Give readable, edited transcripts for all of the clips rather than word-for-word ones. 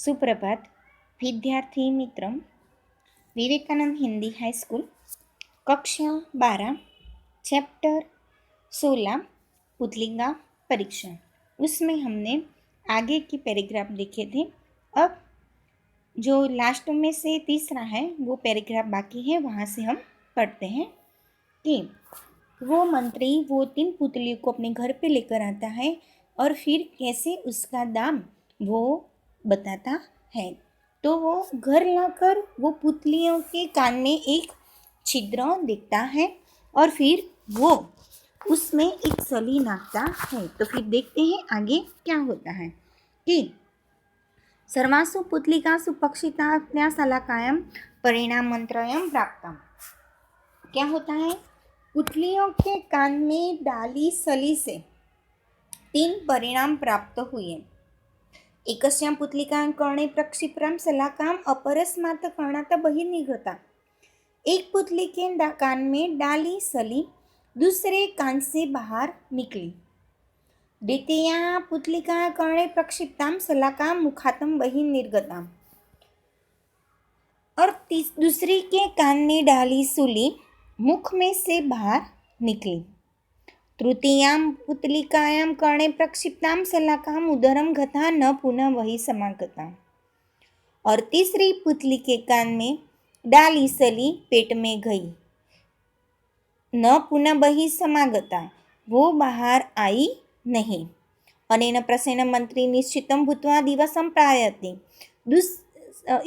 सुप्रभात विद्यार्थी मित्र। Vivekananda Hindi high school कक्षा 12 चैप्टर 16 पुतलिका परीक्षण, उसमें हमने आगे की पैराग्राफ देखे थे। अब जो लास्ट में से तीसरा है वो पैराग्राफ बाकी है, वहाँ से हम पढ़ते हैं कि वो मंत्री वो 3 पुतलियों को अपने घर पे लेकर आता है और फिर कैसे उसका दाम वो बताता है। तो वो घर लाकर वो पुतलियों के कान में एक छिद्र देखता है और फिर वो उसमें एक सली नाखता है। तो फिर देखते हैं आगे क्या होता है कि सर्वासु पुतलिकासु पक्षिता शलाकायां परिणामत्रयं प्राप्तम्। क्या होता है, पुतलियों के कान में डाली सली से 3 परिणाम प्राप्त हुए। एकस्यां पुतलिकां कर्णे प्रक्षिप्तां शलाकां अपरस्मात् कर्णात् बहिर्निर्गता। एक पुतली के कान में डाली सली दूसरे कान से बाहर निकली। द्वितीया पुतलिका कर्णे प्रक्षिप्तां शलाकां मुखात् बहिर्निर्गता। और दूसरी के कान में डाली सूली मुख में से बाहर निकली। तृतीयां पुतलिकायां कर्णे प्रक्षिप्तां शलाकां उदरं गता न पुनः वही समागता। और तीसरी पुतली के कान में डाली सली पेट में गई, न पुनः वही समागता, वो बाहर आई नहीं। अनेन प्रसन्न मंत्री निश्चितं भूत्वा दिवसं प्रायति।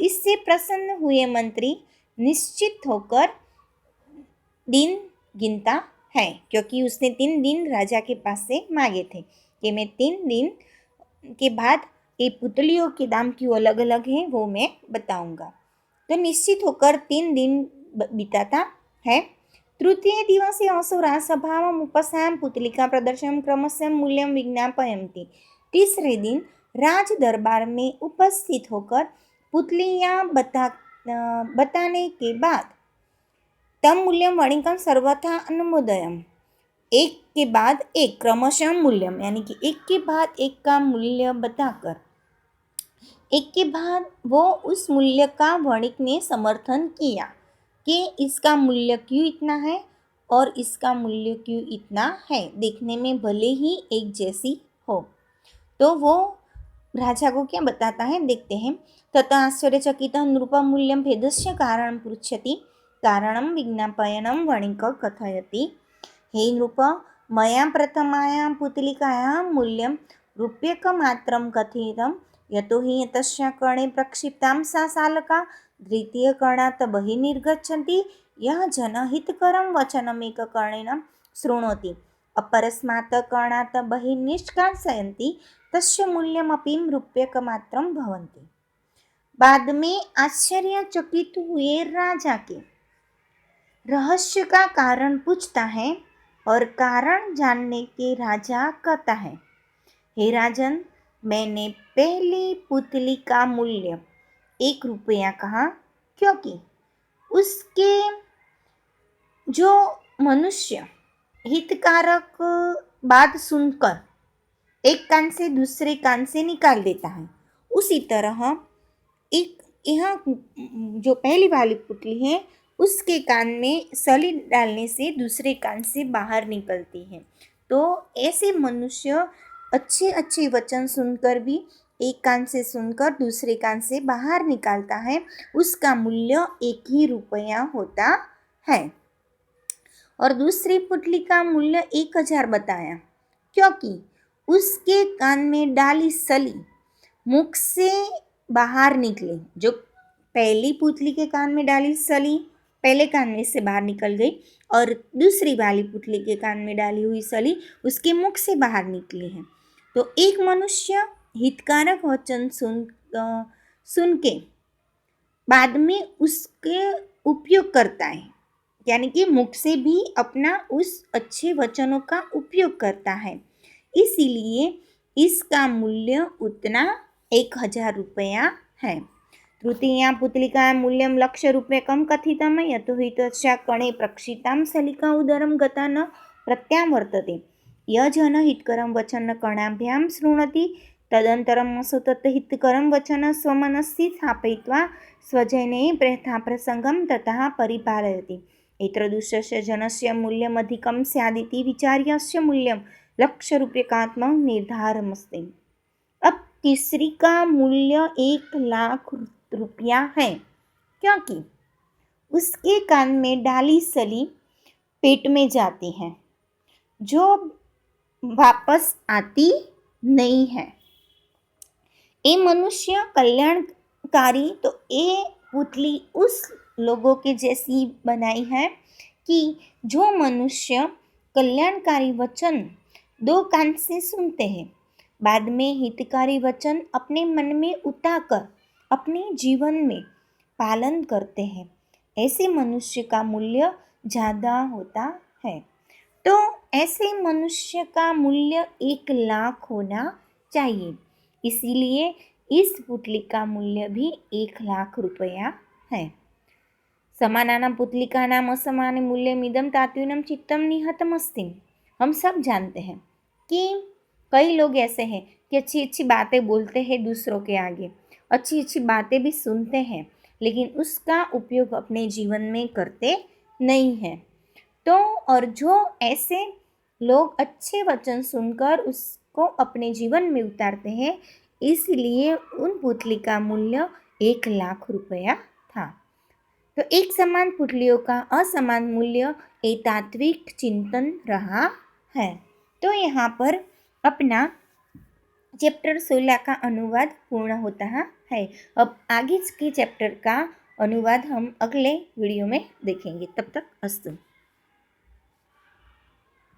इससे प्रसन्न हुए मंत्री निश्चित होकर दिन गिनता है, क्योंकि उसने 3 दिन राजा के पास से मांगे थे कि मैं 3 दिन के बाद ये पुतलियों के दाम क्यों अलग अलग हैं वो मैं बताऊंगा। तो निश्चित होकर 3 दिन बिताता है। तृतीय दिवसे असुरा सभावम् उपसां पुतलिका प्रदर्शनं क्रमशः मूल्यं विज्ञापयन्ति। तीसरे दिन राज दरबार में उपस्थित होकर पुतलियाँ बताने के बाद तम मूल्यम वणिकं सर्वथा अनुमोदयम्, एक के बाद एक क्रमशः मूल्यम, यानी कि एक के बाद एक का मूल्य बताकर एक के बाद वो उस मूल्य का वणिक ने समर्थन किया कि इसका मूल्य क्यों इतना है और इसका मूल्य क्यों इतना है, देखने में भले ही एक जैसी हो। तो वो राजा को क्या बताता है, देखते हैं। तथा आश्चर्यचकितः नृपः मूल्यं भेदस्य कारणं पृच्छति, कारणं विज्ञापयनं वणिक कथयति। हे नृप, मया प्रथमायां पुतलिकायां मूल्यं रूप्यकमात्रं कथितं, यतो हि तस्याः कर्णे प्रक्षिप्तां सा शालका द्वितीयकर्णात् बहिः निर्गच्छति। यः जनः हितकरं वचनमेककर्णेन शृणोति अपरस्मात् कर्णात् बहिः निष्कासयन्ति, तस्य मूल्यमपि रूप्यकमात्रं भवन्ति। बाद में आश्चर्यचकित हुए राजा के रहस्य का कारण पूछता है और कारण जानने के राजा कहता है, हे राजन, मैंने पहली पुतली का मूल्य 1 रुपया कहा, क्योंकि उसके जो मनुष्य हितकारक बात सुनकर एक कान से दूसरे कान से निकाल देता है, उसी तरह एक यहाँ जो पहली वाली पुतली है उसके कान में सली डालने से दूसरे कान से बाहर निकलती है। तो ऐसे मनुष्य अच्छे अच्छे वचन सुनकर भी एक कान से सुनकर दूसरे कान से बाहर निकालता है, उसका मूल्य 1 ही रुपया होता है। और दूसरी पुतली का मूल्य 1000 बताया, क्योंकि उसके कान में डाली सली मुख से बाहर निकली। जो पहली पुतली के कान में डाली सली पहले कान में से बाहर निकल गई और दूसरी वाली पुतली के कान में डाली हुई सली उसके मुख से बाहर निकली है। तो एक मनुष्य हितकारक वचन सुन के बाद में उसके उपयोग करता है, यानी कि मुख से भी अपना उस अच्छे वचनों का उपयोग करता है, इसीलिए इसका मूल्य उतना 1000 रुपया है। तृतीया पुतलिका मूल्यं 1,00,000 रूप्यकं कथितं, यतो हि तस्याः कर्णे प्रक्षिप्तां शलिका उदरं गता न प्रत्यावर्तते। यः जनः हितकरं वचनं कर्णाभ्यां शृणोति तदनन्तरम् असौ तत् हितकरं वचनं स्वमनसि स्थापयित्वा स्वजने प्रथा प्रसङ्गं ततः परिपालयति। एतादृशस्य जनस्य मूल्यमधिकं स्यादिति विचार्य अस्य मूल्यं लक्षरूप्यकात्मकं निर्धारमस्ति। अब तीसरी का मूल्य 1 लाख रुपया है, क्योंकि उसके कान में डाली सली पेट में जाती है जो वापस आती नहीं है। ये मनुष्य कल्याणकारी, तो ये पुतली उस लोगों के जैसी बनाई है कि जो मनुष्य कल्याणकारी वचन 2 कान से सुनते हैं, बाद में हितकारी वचन अपने मन में उतारकर अपने जीवन में पालन करते हैं, ऐसे मनुष्य का मूल्य ज़्यादा होता है। तो ऐसे मनुष्य का मूल्य 1 लाख होना चाहिए, इसीलिए इस पुतली का मूल्य भी 1 लाख रुपया है। समानानां पुतलिकानाम् असमाने मूल्यमिदं तात्विनं चित्तं निहतमस्ति। हम सब जानते हैं कि कई लोग ऐसे हैं कि अच्छी अच्छी बातें बोलते हैं दूसरों के आगे, अच्छी अच्छी बातें भी सुनते हैं, लेकिन उसका उपयोग अपने जीवन में करते नहीं हैं। तो और जो ऐसे लोग अच्छे वचन सुनकर उसको अपने जीवन में उतारते हैं, इसलिए उन पुतली का मूल्य 1 लाख रुपया था। तो एक समान पुतलियों का असमान मूल्य एक तात्विक चिंतन रहा है। तो यहाँ पर अपना चैप्टर 16 का अनुवाद पूर्ण होता है। अब आगे के चैप्टर का अनुवाद हम अगले वीडियो में देखेंगे। तब तक अस्तु।